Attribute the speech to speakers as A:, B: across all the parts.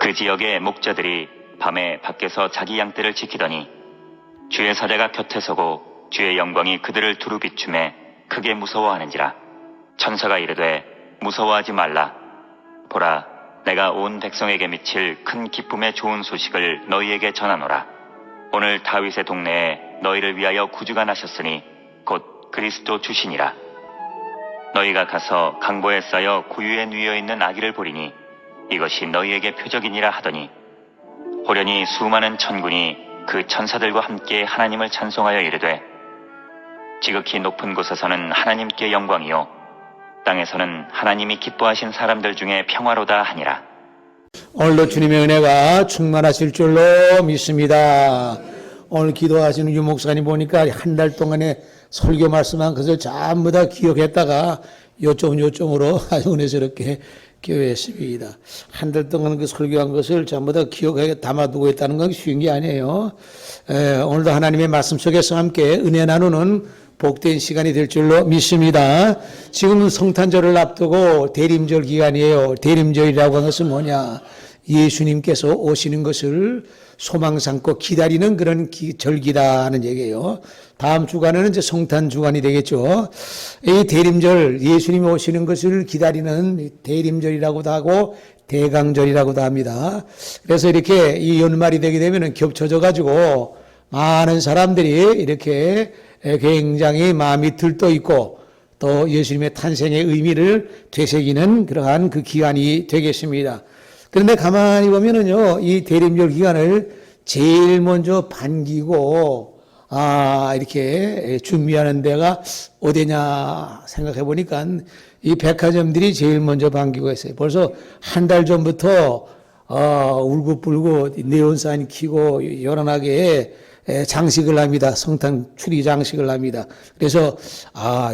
A: 그 지역의 목자들이 밤에 밖에서 자기 양떼를 지키더니 주의 사자가 곁에 서고 주의 영광이 그들을 두루 비춤에 크게 무서워하는지라. 천사가 이르되 무서워하지 말라. 보라, 내가 온 백성에게 미칠 큰 기쁨의 좋은 소식을 너희에게 전하노라. 오늘 다윗의 동네에 너희를 위하여 구주가 나셨으니 곧 그리스도 주시니라. 너희가 가서 강보에 쌓여 구유에 누워 있는 아기를 보리니 이것이 너희에게 표적이니라 하더니 호련히 수많은 천군이 그 천사들과 함께 하나님을 찬송하여 이르되 지극히 높은 곳에서는 하나님께 영광이요 땅에서는 하나님이 기뻐하신 사람들 중에 평화로다 하니라.
B: 오늘도 주님의 은혜가 충만하실 줄로 믿습니다. 오늘 기도하시는 유 목사님 보니까 한 달 동안에 설교 말씀한 것을 전부 다 기억했다가 요점으로 아주 은혜스럽게 기도했습니다. 한 달 동안 그 설교한 것을 전부 다 기억하게 담아두고 있다는 건 쉬운 게 아니에요. 오늘도 하나님의 말씀 속에서 함께 은혜 나누는 복된 시간이 될 줄로 믿습니다. 지금은 성탄절을 앞두고 대림절 기간이에요. 대림절이라고 하는 것은 뭐냐? 예수님께서 오시는 것을 소망 삼고 기다리는 그런 절기다는 얘기예요. 다음 주간은 이제 성탄 주간이 되겠죠. 이 대림절, 예수님이 오시는 것을 기다리는 대림절이라고도 하고 대강절이라고도 합니다. 그래서 이렇게 이 연말이 되게 되면 겹쳐져 가지고 많은 사람들이 이렇게 굉장히 마음이 들떠 있고 또 예수님의 탄생의 의미를 되새기는 그러한 그 기간이 되겠습니다. 그런데 가만히 보면은요, 이 대림절 기간을 제일 먼저 반기고, 이렇게 준비하는 데가 어디냐 생각해 보니까 이 백화점들이 제일 먼저 반기고 있어요. 벌써 한 달 전부터, 울긋불긋 네온사인 켜고 요란하게 장식을 합니다. 성탄 추리 장식을 합니다. 그래서,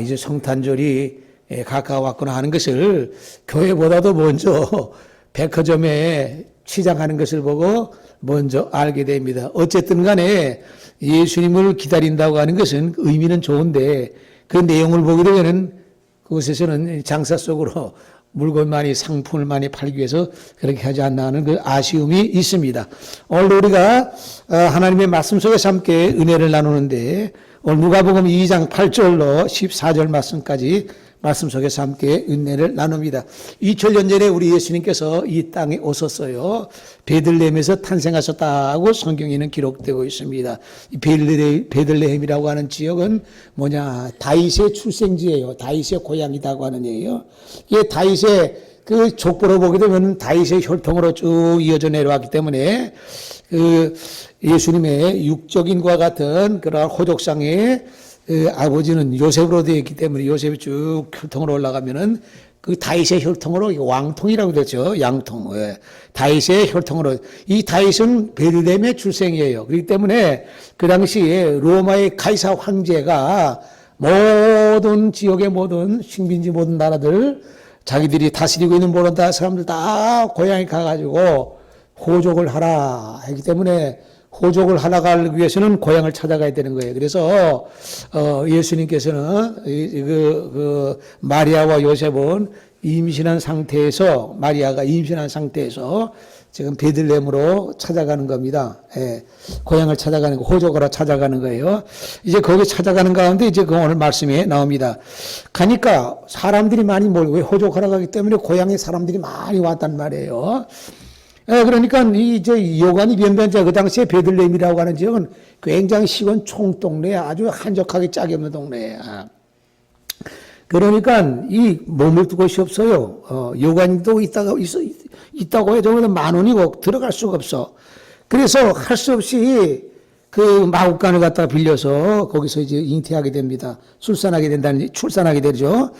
B: 이제 성탄절이 가까웠구나 하는 것을 교회보다도 먼저 백화점에 시장하는 것을 보고 먼저 알게 됩니다. 어쨌든 간에 예수님을 기다린다고 하는 것은 의미는 좋은데 그 내용을 보게 되면 그곳에서는 장사 속으로 물건 많이 상품을 많이 팔기 위해서 그렇게 하지 않나 하는 그 아쉬움이 있습니다. 오늘 우리가 하나님의 말씀 속에서 함께 은혜를 나누는데 오늘 누가복음 2장 8절로 14절 말씀까지 말씀 속에서 함께 은혜를 나눕니다. 2000년 전에 우리 예수님께서 이 땅에 오셨어요. 베들레헴에서 탄생하셨다고 성경에는 기록되고 있습니다. 이 베들레헴이라고 하는 지역은 뭐냐? 다윗의 출생지예요. 다윗의 고향이라고 하는 얘기예요. 이게 다윗의 그 족보로 보게 되면 다윗의 혈통으로 쭉 이어져 내려왔기 때문에 그 예수님의 육적인과 같은 그런 호족상의 아버지는 요셉으로 되어 있기 때문에 요셉이 쭉 혈통으로 올라가면은 그 다윗의 혈통으로 왕통이라고 되죠. 양통. 다윗의 혈통으로. 이 다윗은 베들레헴의 출생이에요. 그렇기 때문에 그 당시에 로마의 가이사 황제가 모든 지역의 모든 식민지 모든 나라들 자기들이 다스리고 있는 모든 사람들 다 고향에 가가지고 호족을 하라 했기 때문에 호족을 하나 가기 위해서는 고향을 찾아가야 되는 거예요. 그래서 예수님께서는 마리아와 요셉은 임신한 상태에서 마리아가 임신한 상태에서 지금 베들레헴으로 찾아가는 겁니다. 고향을 찾아가는 거, 호족하러 찾아가는 거예요. 이제 거기 찾아가는 가운데 이제 그 오늘 말씀에 나옵니다. 가니까 사람들이 많이 몰고 호족하러 가기 때문에 고향에 사람들이 많이 왔단 말이에요. 그러니까 이제 요관이 변변자 그 당시에 베들레헴이라고 하는 지역은 굉장히 시골 총동네 아주 한적하게 짝이 없는 동네야. 그러니까 이 머물 곳이 없어요. 요관도 있다고 해도 10,000원이고 들어갈 수가 없어. 그래서 할 수 없이 그 마구간을 갖다 빌려서 거기서 이제 잉태하게 됩니다. 출산하게 되죠.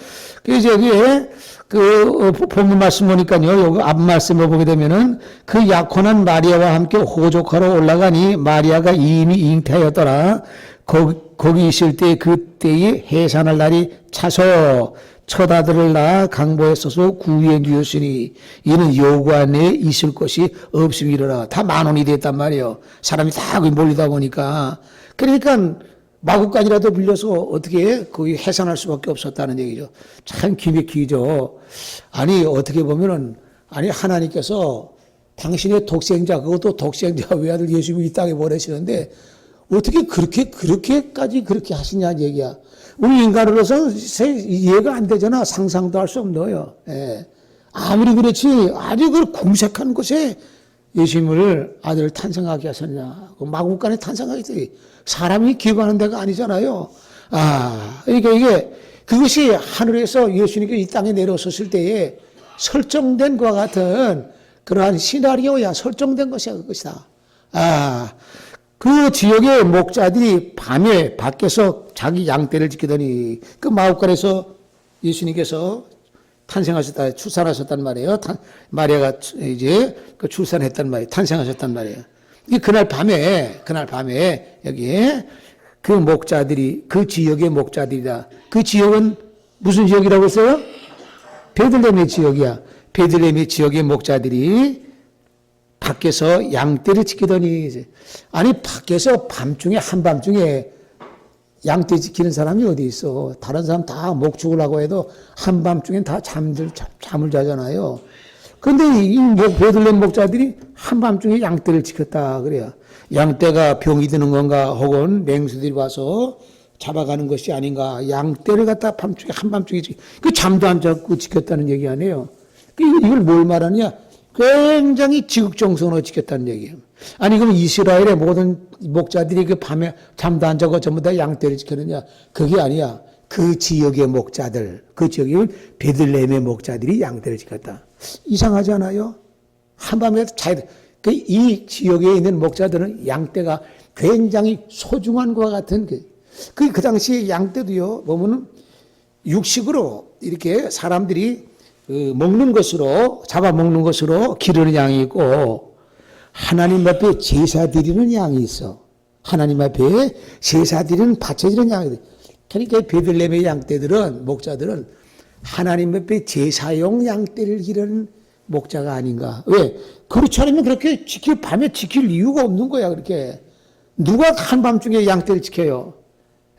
B: 그래서 여기에 그 본문 말씀 보니까요, 여기 앞 말씀을 보게 되면은 그 약혼한 마리아와 함께 호족하러 올라가니 마리아가 이미 잉태하였더라. 거기 있을 때 그때에 해산할 날이 차서 첫 아들을 낳아 강보에 써서 구유에 누웠으니 이는 요구 안에 있을 것이 없음이로라. 다 10,000원이 됐단 말이에요. 사람이 다 몰리다 보니까. 그러니까 마구간이라도 빌려서 어떻게 거기 해산할 수밖에 없었다는 얘기죠. 참 기맥히죠. 아니 어떻게 보면은 하나님께서 당신의 독생자, 그것도 독생자 외아들 예수님이 이 땅에 보내시는데 어떻게 그렇게까지 그렇게 하시냐 얘기야. 우리 인간으로서 이해가 안 되잖아. 상상도 할 수 없는 거예요. 예. 아무리 그렇지 아주 그 궁색한 곳에 예수님을 아들을 탄생하게 하셨냐. 그 마국간에 탄생하게 사람이 기억하는 데가 아니잖아요. 그러니까 그것이 하늘에서 예수님께서 이 땅에 내려오셨을 때에 설정된 것과 같은 그러한 시나리오야. 설정된 것이야, 그것이다. 그 지역의 목자들이 밤에 밖에서 자기 양떼를 지키더니 그 마국간에서 예수님께서 탄생하셨다, 출산하셨단 말이에요. 마리아가 이제 그 출산했단 말이에요. 탄생하셨단 말이에요. 그날 밤에 여기에 그 목자들이, 그 지역의 목자들이다. 그 지역은 무슨 지역이라고 했어요? 베들레헴의 지역이야. 베들레헴의 지역의 목자들이 밖에서 양떼를 지키더니, 아니, 밖에서 밤중에, 한밤중에 양떼 지키는 사람이 어디 있어? 다른 사람 다 목축을 하고 해도 한밤중엔 다 잠을 자잖아요. 그런데 이 베들레헴 목자들이 한밤중에 양떼를 지켰다 그래요. 양떼가 병이 드는 건가 혹은 맹수들이 와서 잡아가는 것이 아닌가. 양떼를 갖다 밤중에 한밤중에 그 잠도 안 자고 지켰다는 얘기 아니에요. 이걸 뭘 말하냐? 굉장히 지극정성으로 지켰다는 얘기예요. 아니 그럼 이스라엘의 모든 목자들이 그 밤에 잠도 안 자고 전부 다 양떼를 지켰느냐? 그게 아니야. 그 지역의 목자들, 그 지역의 베들레헴의 목자들이 양떼를 지켰다. 이상하지 않아요? 한밤에 이 지역에 있는 목자들은 양떼가 굉장히 소중한 것과 같은 그 당시에 양떼도요, 보면은 육식으로 이렇게 사람들이 먹는 것으로, 잡아먹는 것으로 기르는 양이 있고, 하나님 앞에 제사 드리는 양이 있어. 하나님 앞에 제사 드리는 바쳐지는 양이 있어. 그러니까 베들레헴의 양떼들은, 목자들은 하나님 앞에 제사용 양떼를 기르는 목자가 아닌가. 왜? 그렇지 않으면 그렇게 밤에 지킬 이유가 없는 거야, 그렇게. 누가 한밤중에 양떼를 지켜요?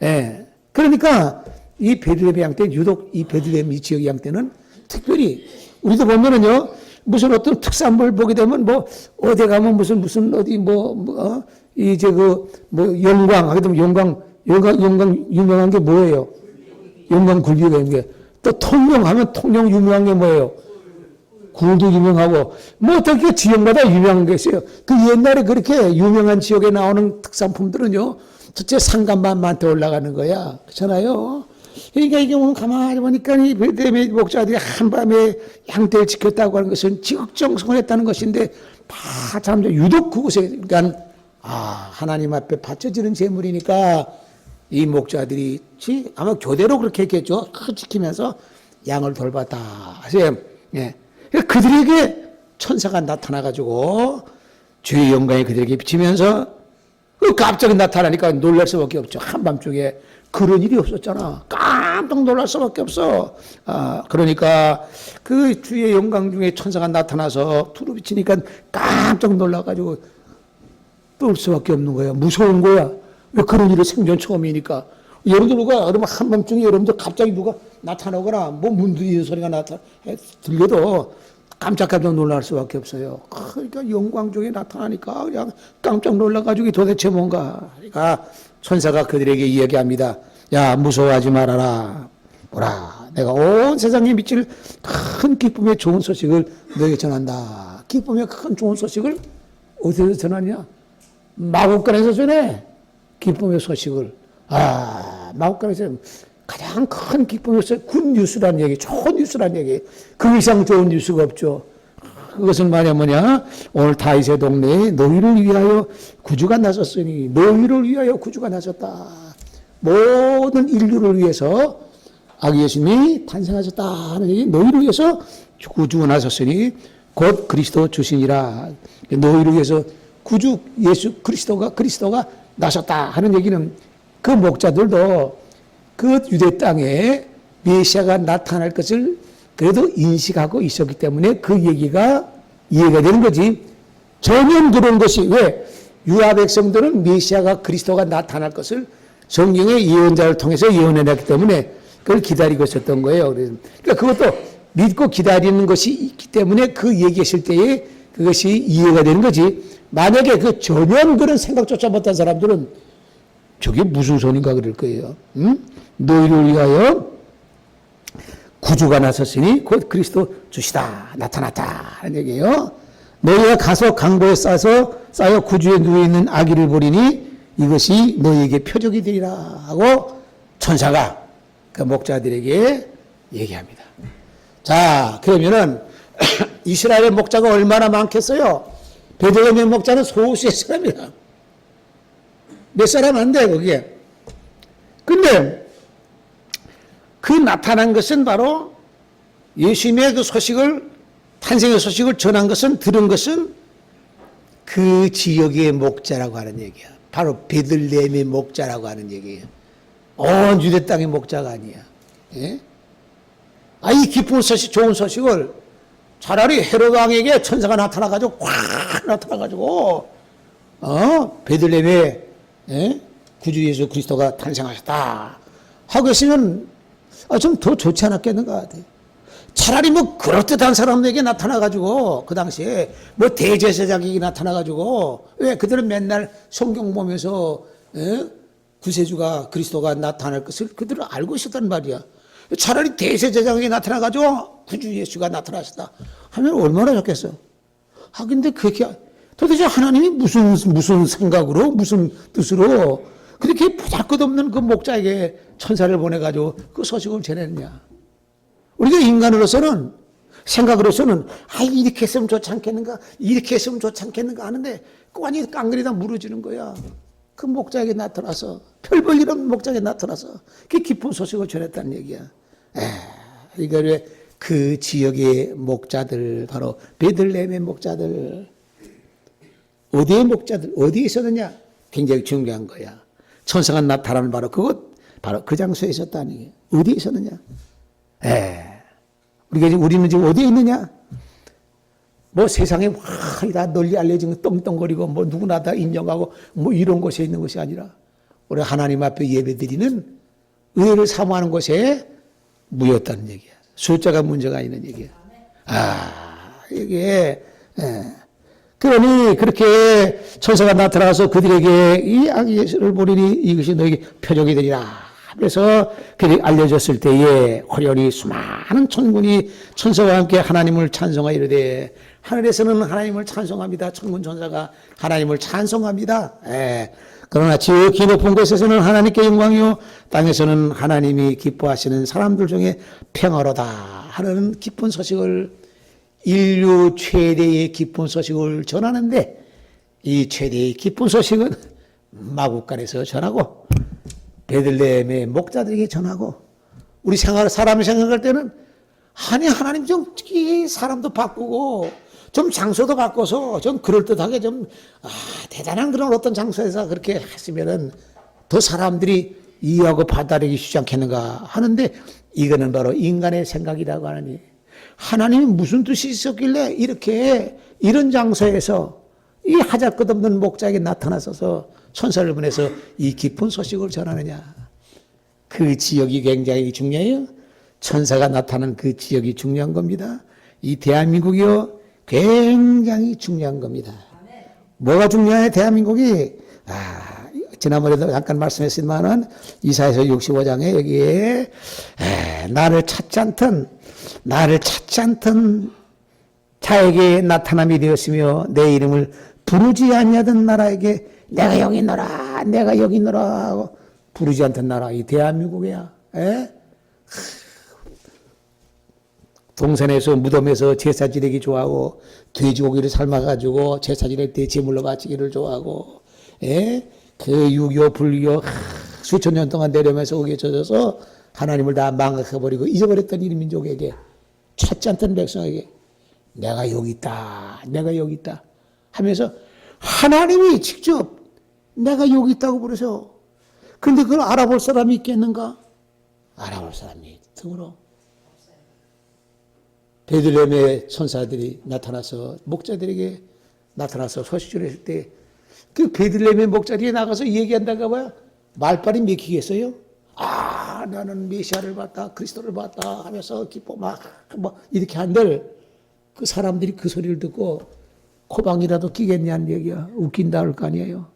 B: 예. 그러니까 이 베들레헴 양떼, 유독 이 베들레헴 이 지역 양떼는 특별히, 우리도 보면은요, 무슨 어떤 특산물 보게 되면 어디 가면 무슨 어디 영광, 하게 되면 영광 유명한 게 뭐예요? 영광 굴비가 있는 게. 또 통영하면 통영 유명한 게 뭐예요? 굴도 유명하고, 어떻게 지역마다 유명한 게 있어요. 그 옛날에 그렇게 유명한 지역에 나오는 특산품들은요, 첫째 상간만한테 올라가는 거야. 그렇잖아요? 그러니까 이게 오늘 가만히 보니까 이 베들레헴의 목자들이 한밤에 양떼를 지켰다고 하는 것은 지극정성을 했다는 것인데, 다 잠들 유독 그곳에, 그러니까, 하나님 앞에 바쳐지는 제물이니까 이 목자들이 아마 교대로 그렇게 했겠죠. 지키면서 양을 돌봤다. 예. 그들에게 천사가 나타나가지고 주의 영광이 그들에게 비치면서 갑자기 나타나니까 놀랄 수밖에 없죠. 한밤중에 그런 일이 없었잖아. 깜짝 놀랄 수밖에 없어. 그러니까 그 주의 영광 중에 천사가 나타나서 두루 비치니까 깜짝 놀라가지고 떨 수밖에 없는 거야. 무서운 거야. 왜 그런 일이 생전 처음이니까. 여러분들 그러면 한밤중에 여러분들 갑자기 누가 나타나거나 문 두드리는 소리가 들려도 깜짝 놀랄 수밖에 없어요. 그러니까 영광 중에 나타나니까 그냥 깜짝 놀라가지고 도대체 뭔가. 그러니까 천사가 그들에게 이야기합니다. 야, 무서워하지 말아라. 보라, 내가 온 세상에 미칠 큰 기쁨의 좋은 소식을 너에게 전한다. 기쁨의 큰 좋은 소식을 어디서 전하냐? 마국간에서 전해. 기쁨의 소식을. 마국간에서 가장 큰 기쁨의 소식, 굿뉴스란 얘기, 좋은 뉴스란 얘기. 그 이상 좋은 뉴스가 없죠. 그것은 뭐냐? 오늘 다윗의 동네에 너희를 위하여 구주가 나섰으니, 너희를 위하여 구주가 나섰다. 모든 인류를 위해서 아기 예수님이 탄생하셨다 하는 얘기, 너희를 위해서 구주가 나섰으니 곧 그리스도 주시니라. 너희를 위해서 구주 예수 그리스도가 나셨다 하는 얘기는 그 목자들도 그 유대 땅에 메시아가 나타날 것을 그래도 인식하고 있었기 때문에 그 얘기가 이해가 되는 거지. 전혀 그런 것이, 왜? 유아 백성들은 메시아가 그리스도가 나타날 것을 성경의 예언자를 통해서 예언해냈기 때문에 그걸 기다리고 있었던 거예요. 그러니까 그것도 믿고 기다리는 것이 있기 때문에 그 얘기했을 때에 그것이 이해가 되는 거지. 만약에 그 전혀 그런 생각조차 못한 사람들은 저게 무슨 소린가 그럴 거예요. 응? 너희를 위하여 구주가 나섰으니 곧 그리스도 주시다 나타났다 하는 얘기예요. 너희가 가서 강보에 쌓여 구주에 누워있는 아기를 보리니 이것이 너희에게 표적이 되리라 하고 천사가 그 목자들에게 얘기합니다. 자, 그러면은 이스라엘 목자가 얼마나 많겠어요? 베들레헴의 목자는 소수의 사람이야. 몇 사람 안 돼, 거기에. 근데 그 나타난 것은 바로 예수님의 그 소식을, 탄생의 소식을 전한 것은, 들은 것은 그 지역의 목자라고 하는 얘기야. 바로 베들레헴의 목자라고 하는 얘기예요. 온 유대 땅의 목자가 아니야. 예? 이 기쁜 소식, 좋은 소식을 차라리 헤로드 왕에게 천사가 나타나가지고 확 나타나가지고 베들레헴에 구주 예수 그리스도가 탄생하셨다 하고 있으면 좀 더 좋지 않았겠는가 같아요. 차라리 뭐 그럴듯한 사람에게 나타나가지고 그 당시에 뭐 대제사장에게 나타나가지고 왜 그들은 맨날 성경 보면서 구세주가 그리스도가 나타날 것을 그들은 알고 있었단 말이야. 차라리 대제사장에게 나타나가지고 구주 예수가 나타나셨다 하면 얼마나 좋겠어. 근데 그렇게 도대체 하나님이 무슨 생각으로 무슨 뜻으로 그렇게 보잘것없는 그 목자에게 천사를 보내가지고 그 소식을 전했느냐. 우리가 인간으로서는 생각으로서는 이렇게 했으면 좋지 않겠는가 이렇게 했으면 좋지 않겠는가 하는데 완전히 깡그리다 무너지는 거야. 그 목자에게 나타나서 별 볼 일 없는 목자에게 나타나서 그 기쁜 소식을 전했다는 얘기야. 이거를 그 지역의 목자들 바로 베들레헴의 목자들 어디에 목자들 어디에 있었느냐 굉장히 중요한 거야. 천사가 나타나는 바로 바로 그 장소에 있었다는 게 어디에 있었느냐. 우리는 지금 어디에 있느냐? 뭐 세상에 다 널리 알려진 떵떵거리고 뭐 누구나 다 인정하고 뭐 이런 곳에 있는 것이 아니라 우리 하나님 앞에 예배드리는 의를 사모하는 곳에 모였다는 얘기야. 숫자가 문제가 있는 얘기야. 이게 그러니 그렇게 천사가 나타나서 그들에게 이 아기 예수를 보리니 이것이 너에게 표적이 되리라. 그래서 그들이 알려졌을 때에 호련히 수많은 천군이 천사와 함께 하나님을 찬송하여 이르되 하늘에서는 하나님을 찬송합니다. 천군 천사가 하나님을 찬송합니다. 그러나 지극히 높은 곳에서는 하나님께 영광이요 땅에서는 하나님이 기뻐하시는 사람들 중에 평화로다 하는 기쁜 소식을 인류 최대의 기쁜 소식을 전하는데 이 최대의 기쁜 소식은 마국간에서 전하고 베들레헴의 목자들에게 전하고 우리 사람이 생각할 때는 하나님 좀 사람도 바꾸고 좀 장소도 바꿔서 좀 그럴듯하게 좀 대단한 그런 어떤 장소에서 그렇게 했으면은 더 사람들이 이해하고 받아들이기 쉽지 않겠는가 하는데 이거는 바로 인간의 생각이라고 하느니 하나님이 무슨 뜻이 있었길래 이렇게 이런 장소에서 이 하잘것없는 목자에게 나타나서서 천사를 보내서 이 깊은 소식을 전하느냐. 그 지역이 굉장히 중요해요. 천사가 나타난 그 지역이 중요한 겁니다. 이 대한민국이요 굉장히 중요한 겁니다. 뭐가 중요해 대한민국이? 지난번에도 잠깐 말씀했지만은 이사야서 65장에 여기에 나를 찾지 않던 자에게 나타남이 되었으며 내 이름을 부르지 아니하던 나라에게 내가 여기 있노라 하고 부르지 않던 나라 이 대한민국이야. 동산에서 무덤에서 제사 지내기 좋아하고 돼지고기를 삶아가지고 제사 지낼 때 제물로 바치기를 좋아하고 그 유교 불교 수천 년 동안 내려오면서 거기에 젖어서 하나님을 다 망각해버리고 잊어버렸던 이 민족에게 찾지 않던 백성에게 내가 여기 있다 하면서 하나님이 직접 내가 여기 있다고 부르셔. 근데 그걸 알아볼 사람이 있겠는가? 알아볼 사람이 드물어. 베들레헴의 천사들이 나타나서 목자들에게 나타나서 소식을 했을 때 그 베들레헴의 목자들이 나가서 얘기한다가 봐요. 말빨이 맥히겠어요? 나는 메시아를 봤다, 그리스도를 봤다 하면서 기뻐 막 이렇게 한들 그 사람들이 그 소리를 듣고 코방이라도 끼겠냐는 얘기야. 웃긴다 할 거 아니에요.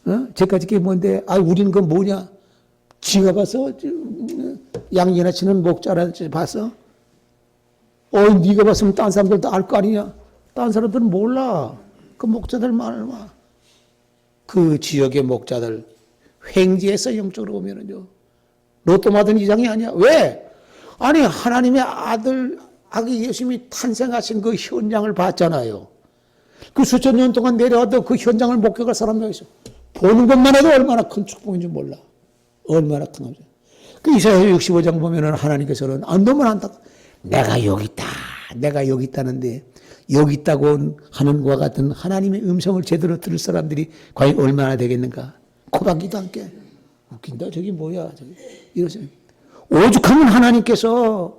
B: 어? 쟤까지 게 뭔데? 아, 우리는 그 뭐냐? 지가 봤어? 양이나 치는 목자라든지 봤어? 네가 봤으면 딴 사람들도 알 거 아니냐? 딴 사람들은 몰라. 그 목자들만 와. 그 지역의 목자들 횡재해서 영적으로 보면은요. 로또 맞은 이상이 아니야. 왜? 아니 하나님의 아기 예수님이 탄생하신 그 현장을 봤잖아요. 그 수천 년 동안 내려와도 그 현장을 목격할 사람이 있어. 보는 것만 해도 얼마나 큰 축복인지 몰라. 얼마나 큰 거죠. 그 이사야 65장 보면은 하나님께서는 너무 안다. 내가 여기 있다. 내가 여기 있다는데 여기 있다고 하는 것과 같은 하나님의 음성을 제대로 들을 사람들이 과연 얼마나 되겠는가. 코박기도 않게. 웃긴다. 저기 뭐야. 저기. 이러세요. 오죽하면 하나님께서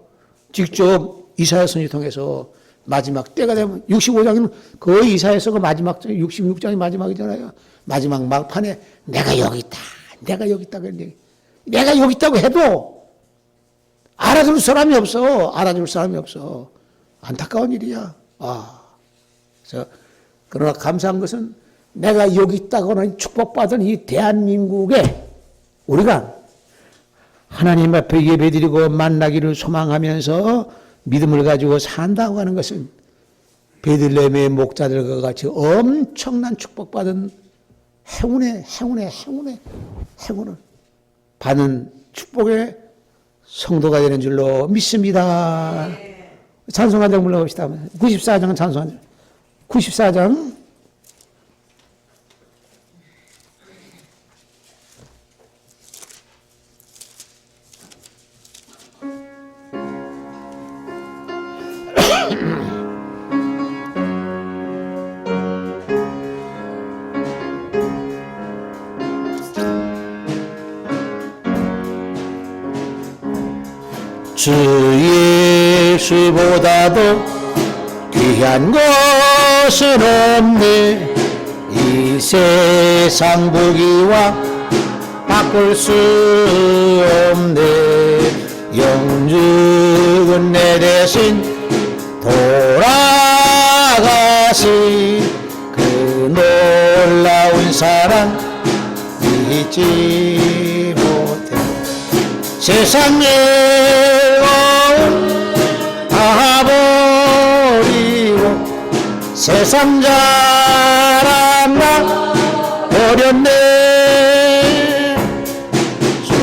B: 직접 이사야 선지 통해서 마지막 때가 되면 65장은 거의 이사야서가 마지막 66장이 마지막이잖아요. 마지막 막판에 내가 여기 있다. 내가 여기 있다. 내가 여기 있다고 해도 알아줄 사람이 없어. 알아줄 사람이 없어. 안타까운 일이야. 그러나 감사한 것은 내가 여기 있다고는 축복받은 이 대한민국에 우리가 하나님 앞에 예배드리고 만나기를 소망하면서 믿음을 가지고 산다고 하는 것은 베들레헴의 목자들과 같이 엄청난 축복받은 행운을 받는 축복의 성도가 되는 줄로 믿습니다. 찬송 한 장 불러봅시다. 94장 찬송 한 장. 94장. 주 예수보다도 귀한 것은 없네. 이 세상 보기와 바꿀 수 없네. 영죽은 내 대신 돌아가시 그 놀라운 사랑 잊지 못해. 세상에 다 버리고 세상 자랑 나 버렸네. 주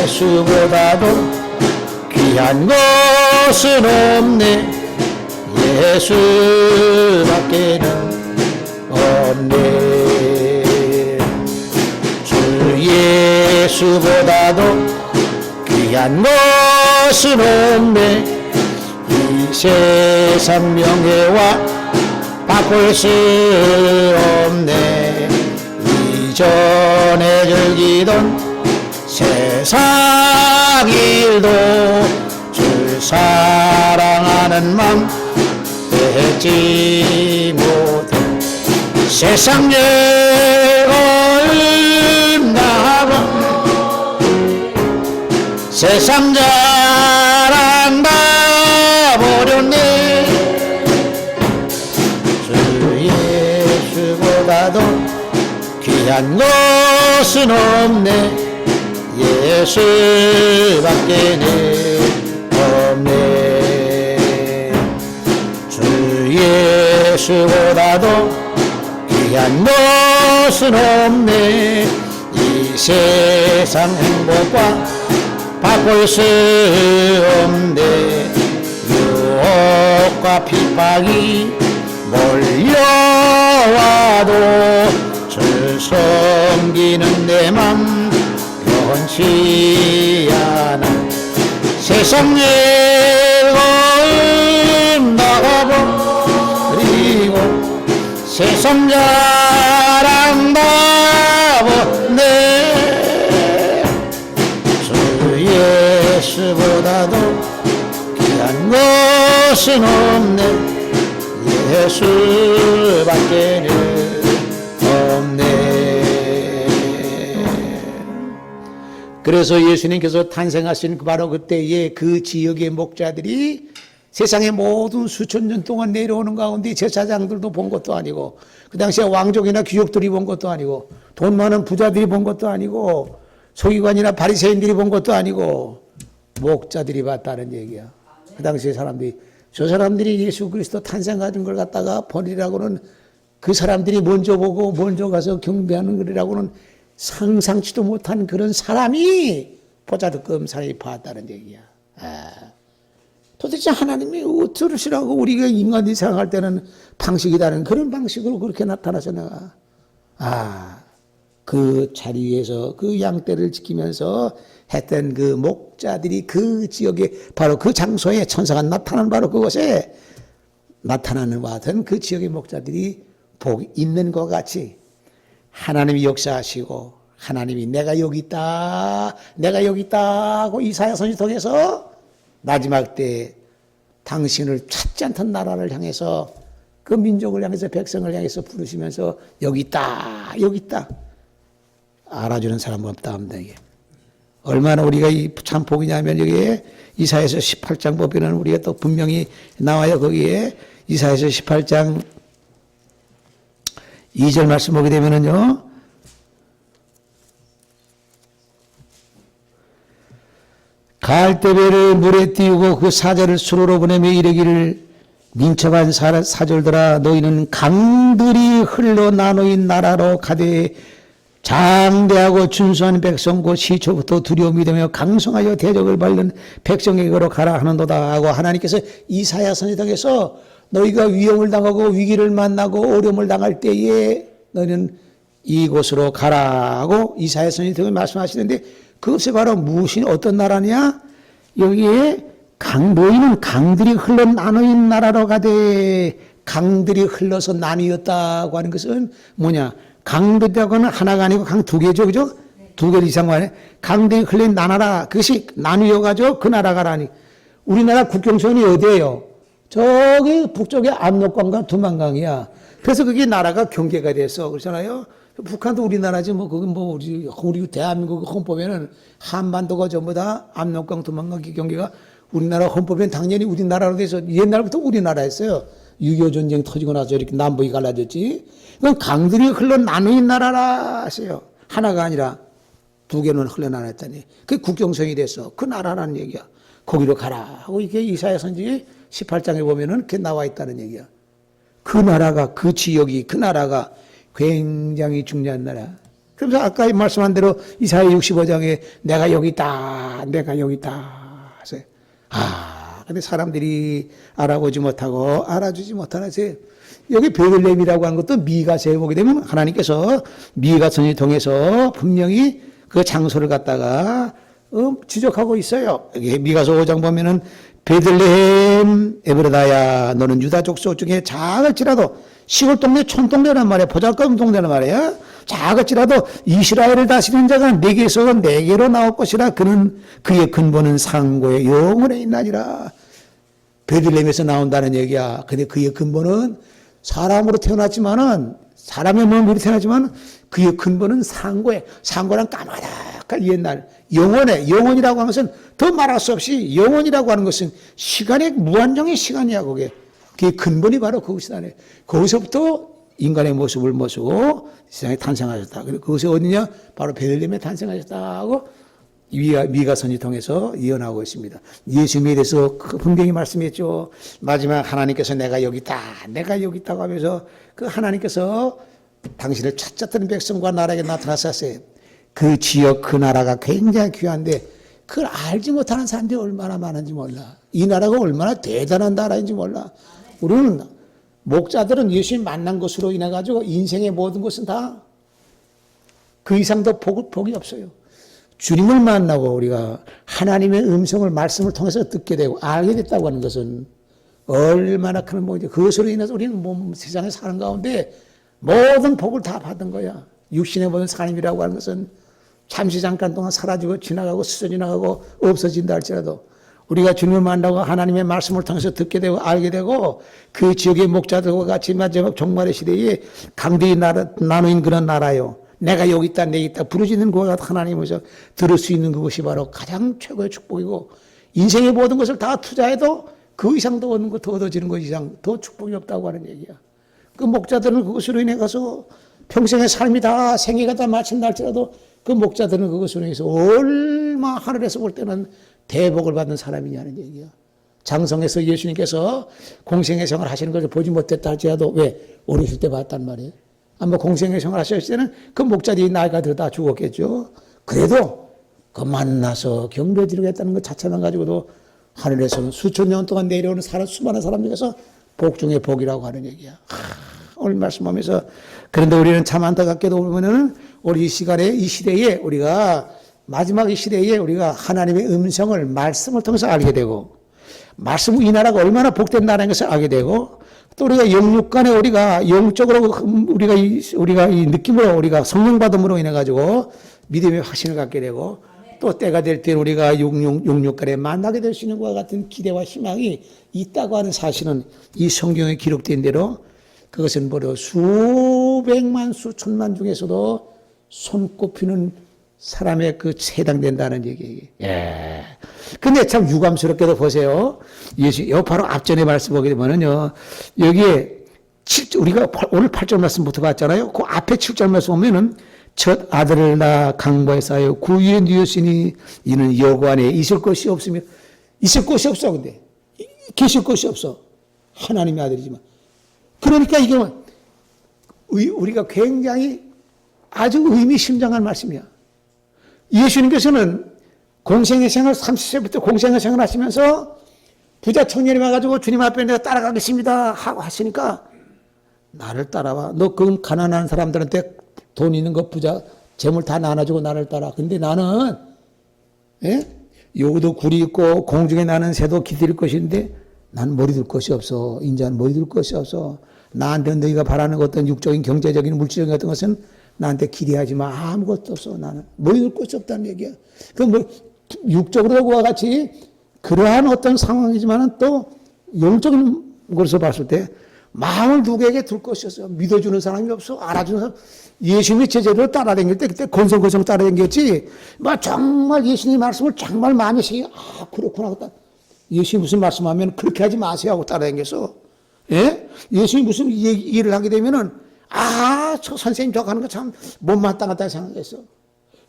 B: 예수보다도 귀한 것은 없네. 예수밖에는 없네. 주 예수보다도 귀한 것은 없네. 이 세상 명예와 바꿀 수 없네. 이전에 즐기던 세상 일도 주 사랑하는 맘 뺏지 못해. 세상 예언 나가 세상 자랑 다 버렸네. 주 예수보다도 귀한 것은 없네. 예수밖에는 없네. 주 예수보다도 귀한 것은 없네. 이 세상 행복과 바꿀 수 없네. 유혹과 핍박이 몰려와도 주 섬기는 내 맘 변치 않아. 세상 예언 나가버리고 세상 자랑 다 버렸네. 예수보다도 귀한 것은 없네. 예수밖에는 없네. 그래서 예수님께서 탄생하신 바로 그때에 그 지역의 목자들이 세상의 모든 수천 년 동안 내려오는 가운데 제사장들도 본 것도 아니고 그 당시에 왕족이나 귀족들이 본 것도 아니고 돈 많은 부자들이 본 것도 아니고 서기관이나 바리새인들이 본 것도 아니고 목자들이 봤다는 얘기야. 그 당시에 사람들이 저 사람들이 예수 그리스도 탄생하는 걸 갖다가 버리라고는 그 사람들이 먼저 보고 먼저 가서 경배하는 거라고는 상상치도 못한 그런 사람이 보자득금 사람이 봤다는 얘기야. 도대체 하나님이 어쩌시라고 우리가 인간이 생각할 때는 방식이다는 그런 방식으로 그렇게 나타나서 내가 그 자리에서 그 양떼를 지키면서 했던 그 목자들이 그 지역에 바로 그 장소에 천사가 나타나는 바로 그곳에 나타나는 것 같은 그 지역의 목자들이 복 있는 것 같이 하나님이 역사하시고 하나님이 내가 여기 있다 하고 이사야 선지 통해서 마지막 때 당신을 찾지 않던 나라를 향해서 그 민족을 향해서 백성을 향해서 부르시면서 여기 있다 알아주는 사람은 없다 합니다. 이게 얼마나 우리가 참 복이냐면 여기에 이사야서 18장 보면은 우리가 또 분명히 나와요. 거기에 이사야서 18장 2절 말씀 보게 되면은요. 갈대배를 물에 띄우고 그 사자를 수로로 보내며 이르기를 민첩한 사절들아 너희는 강들이 흘러 나누인 나라로 가되 장대하고 준수한 백성 곧 시초부터 두려움이 되며 강성하여 대적을 밟는 백성에게로 가라 하는도다 하고 하나님께서 이사야 선지자에서 너희가 위험을 당하고 위기를 만나고 어려움을 당할 때에 너희는 이곳으로 가라 하고 이사야 선지자가 말씀하시는데 그것이 바로 무엇이 어떤 나라냐? 여기에 너희는 강들이 흘러 나누인 나라로 가되 강들이 흘러서 나뉘었다고 하는 것은 뭐냐? 강들하고는 하나가 아니고 강 두 개죠, 그죠? 두 개 이상 만에 강들이 흘린 나라라 그것이 나뉘어가지고 그 나라가라니. 우리나라 국경선이 어디예요? 저기 북쪽에 압록강과 두만강이야. 그래서 그게 나라가 경계가 돼서 그렇잖아요. 북한도 우리나라지 뭐 그건 뭐 우리 대한민국 헌법에는 한반도가 전부 다 압록강 두만강 경계가 우리나라 헌법에는 당연히 우리나라로 돼서 옛날부터 우리나라였어요. 6.25 전쟁 터지고 나서 이렇게 남북이 갈라졌지. 그건 강들이 흘러 나누인 나라라 하세요. 하나가 아니라 두 개는 흘러 나눴다니. 그게 국경선이 돼서 그 나라라는 얘기야. 거기로 가라 하고 이게 이사야 선지 18장에 보면은 그렇게 나와 있다는 얘기야. 그 나라가 그 지역이 그 나라가 굉장히 중요한 나라. 그래서 아까 말씀한 대로 이사야 65장에 내가 여기 있다 하세요. 근데 사람들이 알아보지 못하고 알아주지 못하나세요. 여기 베들레헴이라고 하는 것도 미가서에 보게 되면 하나님께서 미가선을 통해서 분명히 그 장소를 갖다가 지적하고 있어요. 여기 미가서 5장 보면은 베들레헴 에브라다야 너는 유다 족속 중에 작을지라도 시골 동네 촌동네란 말이야. 보잘것없는 동네란 말이야. 작을지라도 이스라엘을 다스리는 자가 내게서 내게로 나올 것이라 그는 그의 근본은 상고에 영원에 있나니라. 베들레헴에서 나온다는 얘기야. 근데 그의 근본은 사람으로 태어났지만은 사람의 몸으로 태어났지만 그의 근본은 상고에 상고란 까마득한 옛날 영원이라고 하는 것은 더 말할 수 없이 영원이라고 하는 것은 시간의 무한정의 시간이야. 그게 근본이 바로 그것이다. 거기서부터 인간의 모습을 모시고 세상에 탄생하셨다. 그것이 어디냐? 바로 베들레헴에 탄생하셨다 하고 미가선지 통해서 예언하고 있습니다. 예수님에 대해서 분명히 말씀했죠. 마지막 하나님께서 내가 여기 있다고 하면서 그 하나님께서 당신을 찾았던 백성과 나라에게 나타나셨어요. 그 지역 그 나라가 굉장히 귀한데 그걸 알지 못하는 사람들이 얼마나 많은지 몰라. 이 나라가 얼마나 대단한 나라인지 몰라. 우리는 목자들은 예수님 만난 것으로 인해 가지고 인생의 모든 것은 다 그 이상 더 복이 없어요. 주님을 만나고 우리가 하나님의 음성을 말씀을 통해서 듣게 되고 알게 됐다고 하는 것은 얼마나 큰 복이죠. 그것으로 인해서 우리는 세상에 사는 가운데 모든 복을 다 받은 거야. 육신의 모든 삶이라고 하는 것은 잠시 잠깐 동안 사라지고 지나가고 스쳐 지나가고 없어진다 할지라도 우리가 주님을 만나고 하나님의 말씀을 통해서 듣게 되고 알게 되고 그 지역의 목자들과 같이 마지막 종말의 시대에 강들이 나누인 그런 나라요. 내가 여기 있다 내기 있다 부르짖는 그와 하나님에서 들을 수 있는 그것이 바로 가장 최고의 축복이고 인생의 모든 것을 다 투자해도 그 이상 더 얻는 거, 더 얻어지는 것 이상 더 축복이 없다고 하는 얘기야. 그 목자들은 그것으로 인해 가서 평생의 삶이 다 생애가 다 마친다 할지라도 그 목자들은 그것으로 인해서 얼마 하늘에서 볼 때는 대복을 받는 사람이냐는 얘기야. 장성에서 예수님께서 공생의 생활 하시는 것을 보지 못했다 할지라도 왜? 어렸을 때 봤단 말이에요. 아마 공생의 생활 하셨을 때는 그 목자들이 나이가 들어 다 죽었겠죠. 그래도 그 만나서 경배드리겠다는 것 자체만 가지고도 하늘에서는 수천 년 동안 내려오는 수많은 사람 중에서 복 중에 복이라고 하는 얘기야. 오늘 말씀하면서 그런데 우리는 참 안타깝게도 보면은 우리 이 시간에 이 시대에 우리가 마지막 이 시대에 우리가 하나님의 음성을 말씀을 통해서 알게 되고 말씀 이 나라가 얼마나 복된 나라인 것을 알게 되고 또 우리가 영육간에 우리가 영적으로 우리가 이 느낌으로 우리가 성령 받음으로 인해 가지고 믿음의 확신을 갖게 되고 또 때가 될 때 우리가 영육간에 만나게 될 수 있는 것과 같은 기대와 희망이 있다고 하는 사실은 이 성경에 기록된 대로 그것은 바로 수백만 수천만 중에서도 손꼽히는 사람의 그 해당된다는 얘기예요. 예. 근데 참 유감스럽게도 보세요. 요 바로 앞전에 말씀 보게 되면은요. 여기에 우리가 오늘 8절 말씀부터 봤잖아요. 그 앞에 7절 말씀 보면은 첫 아들을 낳아 강보에 쌓여 그 위에 누웠으니 이는 여호와 안에 있을 것이 없으며 있을 것이 없어. 근데 계실 것이 없어. 하나님의 아들이지만. 그러니까 이게 우리가 굉장히 아주 의미심장한 말씀이야. 예수님께서는 공생의 생활 30세부터 공생의 생활 하시면서 부자 청년이 와가지고 주님 앞에 내가 따라가겠습니다 하고 하시니까 나를 따라와. 너 그 가난한 사람들한테 돈 있는 거 부자 재물 다 나눠주고 나를 따라. 근데 나는 여기도 굴이 있고 공중에 나는 새도 기들일 것인데 난 머리 둘 것이 없어. 인자는 머리 둘 것이 없어. 나한테 너희가 바라는 어떤 육적인 경제적인 물질적인 어떤 것은 나한테 기대하지 마. 아무것도 없어. 나는 머리 둘 것이 없다는 얘기야. 그 뭐 육적으로 그와 같이 그러한 어떤 상황이지만은 또 영적인 것으로 봤을 때 마음을 누구에게 둘 것이 없어. 믿어주는 사람이 없어. 알아주는 사람. 예수님의 제자들을 따라다닐 때 그때 건성건성 따라다녔지. 막 정말 예수님의 말씀을 정말 마음에 새겨. 아 그렇구나. 예수님 무슨 말씀하면 그렇게 하지 마세요 하고 따라다녔어. 예? 예수님 무슨 일을 하게 되면은 저 선생님 저거 하는 거 참 못마땅하다 생각했어.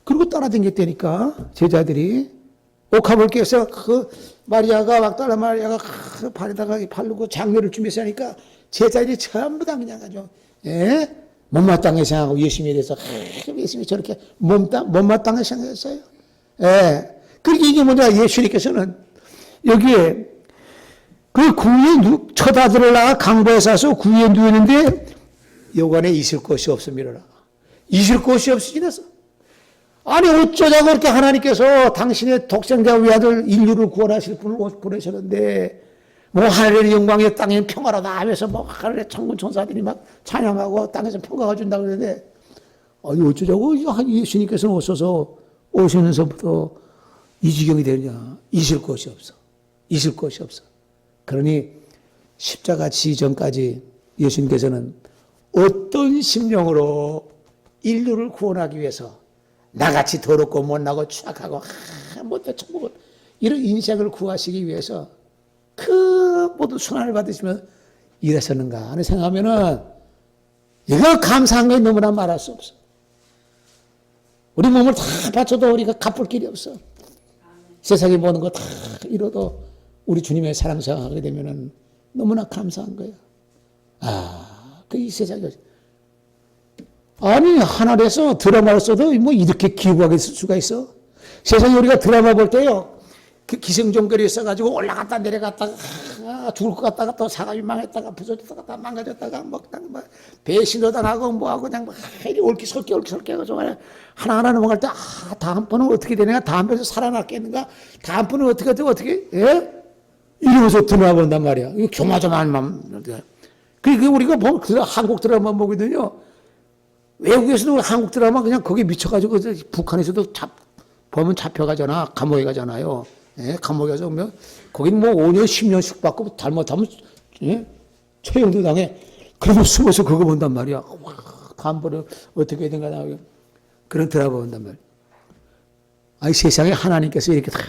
B: 그리고 따라다녔다니까 제자들이. 오카볼께서 그 마리아가 막달라 마리아가 그 발에다가 바르고 장례를 준비해서 하니까 제자들이 전부 다 그냥 가지고 못마땅하게 생각하고 예수님에 대해서 예수님이 저렇게 못마땅하게 생각했어요. 그러니까 이게 뭐냐. 예수님께서는 여기에 그 구위에 첫 아들을 낳아 강보에 싸서 구위에 누웠는데 여관에 있을 것이 없음이로라. 있을 것이 없으시면서 아니 어쩌자고 그렇게 하나님께서 당신의 독생자 외아들 인류를 구원하실 분을 보내셨는데 뭐 하늘의 영광이 땅에 평화로다 하면서 뭐 하늘의 천군 천사들이 막 찬양하고 땅에서 평가가 준다고 그러는데 아니 어쩌자고 예수님께서는 오시면서부터 이 지경이 되느냐. 있을 것이 없어. 있을 것이 없어. 그러니 십자가 지기 전까지 예수님께서는 어떤 심령으로 인류를 구원하기 위해서 나같이 더럽고 못나고 추악하고 못돼 천국을 이런 인생을 구하시기 위해서 그 모든 순환을 받으시면 일하셨는가 하는 생각하면은 이거 감사한 게 너무나 말할 수 없어. 우리 몸을 다 바쳐도 우리가 갚을 길이 없어. 세상에 보는 거 다 잃어도 우리 주님의 사랑 생각하게 되면은 너무나 감사한 거야. 그 이 세상에 아니 하늘에서 드라마를 써도 뭐 이렇게 기구하게 쓸 수가 있어? 세상에 우리가 드라마 볼 때요 그 기승전결이 있어가지고 올라갔다 내려갔다가 죽을 것 같다가 또 사람이 망했다가 부서졌다가 망가졌다가 먹다가 배신도 당하고 뭐하고 그냥 옳기설기 해가지고 하나하나 넘어갈 때 다음번은 어떻게 되냐, 다음번에 살아났겠는가, 다음번은 어떻게 이러면서 드라마 본단 말이야. 이거 조마조마한 마음. 그러니까 우리가 뭐 한국 드라마 보거든요. 외국에서도 한국 드라마 그냥 거기에 미쳐가지고 북한에서도 보면 잡혀가잖아. 감옥에 가잖아요. 감옥에 가서 오면 거긴 뭐 5년 10년씩 받고 잘못하면 처형도 당해. 그래도 숨어서 그거 본단 말이야. 다음번에 어떻게 해야 되는가 그런 드라마 본단 말이야. 아니 세상에 하나님께서 이렇게 다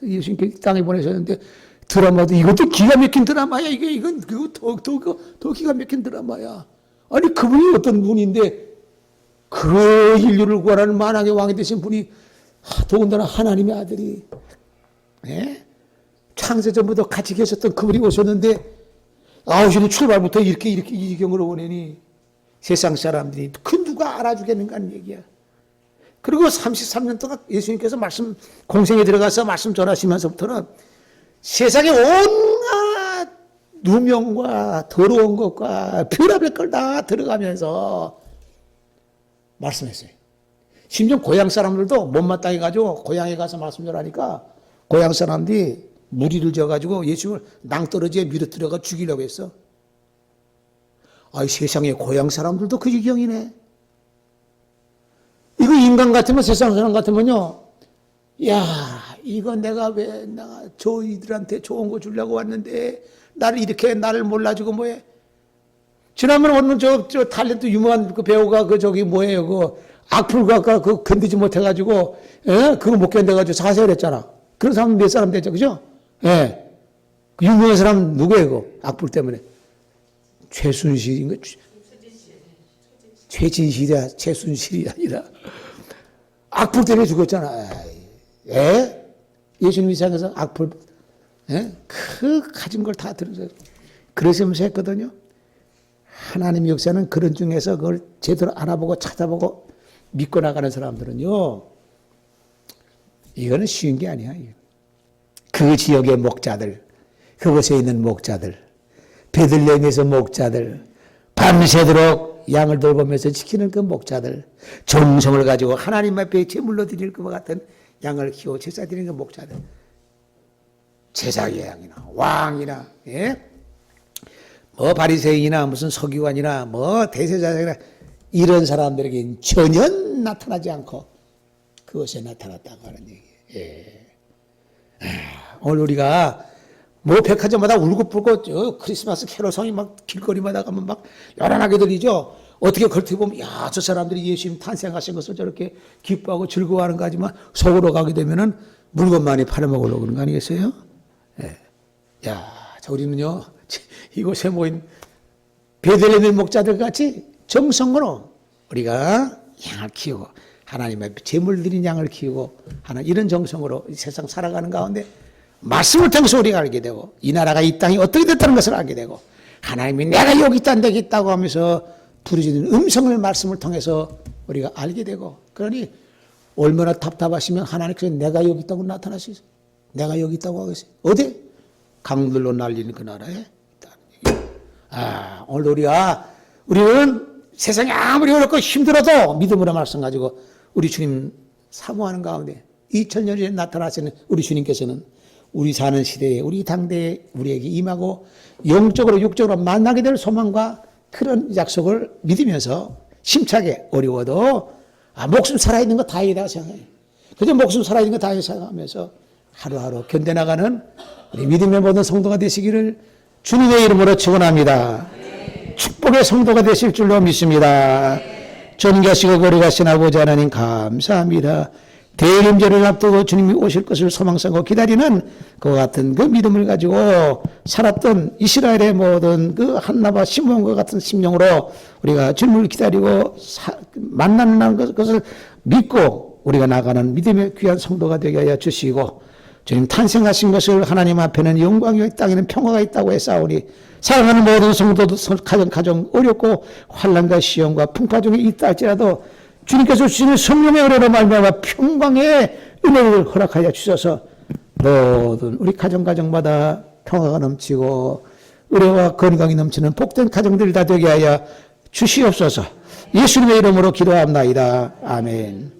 B: 예수님께 땅에 보내셨는데 드라마도 이것도 기가 막힌 드라마야. 이건 그거 더 기가 막힌 드라마야. 아니 그분이 어떤 분인데 그 인류를 구하라는 만왕의 왕이 되신 분이 더군다나 하나님의 아들이 창세전부터 같이 계셨던 그분이 오셨는데 아우시는 출발부터 이렇게 이 지경으로 보내니 세상 사람들이 그 누가 알아주겠는가 하는 얘기야. 그리고 33년 동안 예수님께서 말씀 공생에 들어가서 말씀 전하시면서부터는 세상에 온갖 누명과 더러운 것과 별의별 걸 다 들어가면서 말씀했어요. 심지어 고향 사람들도 못마땅해 가지고 고향에 가서 말씀 전하니까 고향 사람들이 무리를 져가지고 예수님을 낭떠러지에 밀어뜨려가 죽이려고 했어. 아이 세상에 고향 사람들도 그 지경이네. 이거 인간 같으면 세상 사람 같으면요. 야 이거 내가 왜 저희들한테 좋은 거 주려고 왔는데 나를 이렇게 나를 몰라주고 뭐해. 지난번에 오늘 저 탤런트 유명한 그 배우가 그 저기 뭐예요 그 악플과 그 견디지 못해가지고 그거 못 견뎌가지고 사세를 했잖아. 그런 사람 몇 사람 됐죠, 그죠? 예. 그 유명한 사람 누구예요, 그 악플 때문에? 최순실인가? 최순실이 아니라 악플 때문에 죽었잖아. 예? 예수님 이상해서 악플, 그 가진 걸 다 들으세요. 그러시면서 했거든요. 하나님 역사는 그런 중에서 그걸 제대로 알아보고 찾아보고 믿고 나가는 사람들은요, 이거는 쉬운 게 아니야. 그 지역의 목자들, 그곳에 있는 목자들, 베들레헴에서 목자들, 밤새도록 양을 돌보면서 지키는 그 목자들, 정성을 가지고 하나님 앞에 제물로 드릴 것과 같은 양을 키워 제사 드리는 그 목자들, 제사의 양이나 왕이나 뭐 바리새인이나 무슨 서기관이나 뭐 대제사장이나 이런 사람들에게 전혀 나타나지 않고 그것에 나타났다고 하는 얘기예요. 오늘 우리가 뭐 백화점마다 울고불고 크리스마스 캐롤송이 막 길거리마다 가면 막 요란하게 들리죠. 어떻게 겉에 보면 야, 저 사람들이 예수님 탄생하신 것을 저렇게 기뻐하고 즐거워하는 거 하지만 속으로 가게 되면은 물건 많이 팔아먹으려고 그런 거 아니겠어요? 예. 야, 자 우리는요 이곳에 모인 베들레헴 목자들 같이 정성으로 우리가 양을 키우고 하나님 앞에 제물 드린 양을 키우고 하나 이런 정성으로 이 세상 살아가는 가운데 말씀을 통해서 우리가 알게 되고 이 나라가 이 땅이 어떻게 됐다는 것을 알게 되고 하나님이 내가 여기 있다 내가 있다고 하면서 부르짖는 음성을 말씀을 통해서 우리가 알게 되고 그러니 얼마나 답답하시면 하나님께서 내가 여기 있다고 나타나시죠. 내가 여기 있다고 하겠어요. 어디? 강들로 날리는 그 나라에 오늘 우리는 세상이 아무리 어렵고 힘들어도 믿음으로 말씀 가지고 우리 주님 사모하는 가운데 2000년 전에 나타나시는 우리 주님께서는 우리 사는 시대에 우리 당대에 우리에게 임하고 영적으로 육적으로 만나게 될 소망과 그런 약속을 믿으면서 심차게 어려워도 목숨 살아있는 거 다행이다 생각해요. 그저 목숨 살아있는 거 다행이다 생각하면서 하루하루 견뎌나가는 우리 믿음의 모든 성도가 되시기를 주님의 이름으로 축원합니다. 축복의 성도가 되실 줄로 믿습니다. 존귀하시고 거룩하신 아버지 하나님 감사합니다. 대림절을 앞두고 주님이 오실 것을 소망삼고 기다리는 그와 같은 그 믿음을 가지고 살았던 이스라엘의 모든 그 한나와 시몬과 같은 심령으로 우리가 주님을 기다리고 만나는 것을 믿고 우리가 나가는 믿음의 귀한 성도가 되게 하여 주시고 주님 탄생하신 것을 하나님 앞에는 영광이 이 땅에는 평화가 있다고 했사오니 사랑하는 모든 성도도 가정 어렵고 환난과 시험과 풍파 중에 있다 할지라도 주님께서 주시는 성령의 은혜로 말미암아 평강의 은혜를 허락하여 주셔서 모든 우리 가정마다 평화가 넘치고 은혜와 건강이 넘치는 복된 가정들이 다 되게 하여 주시옵소서. 예수님의 이름으로 기도합나이다. 아멘.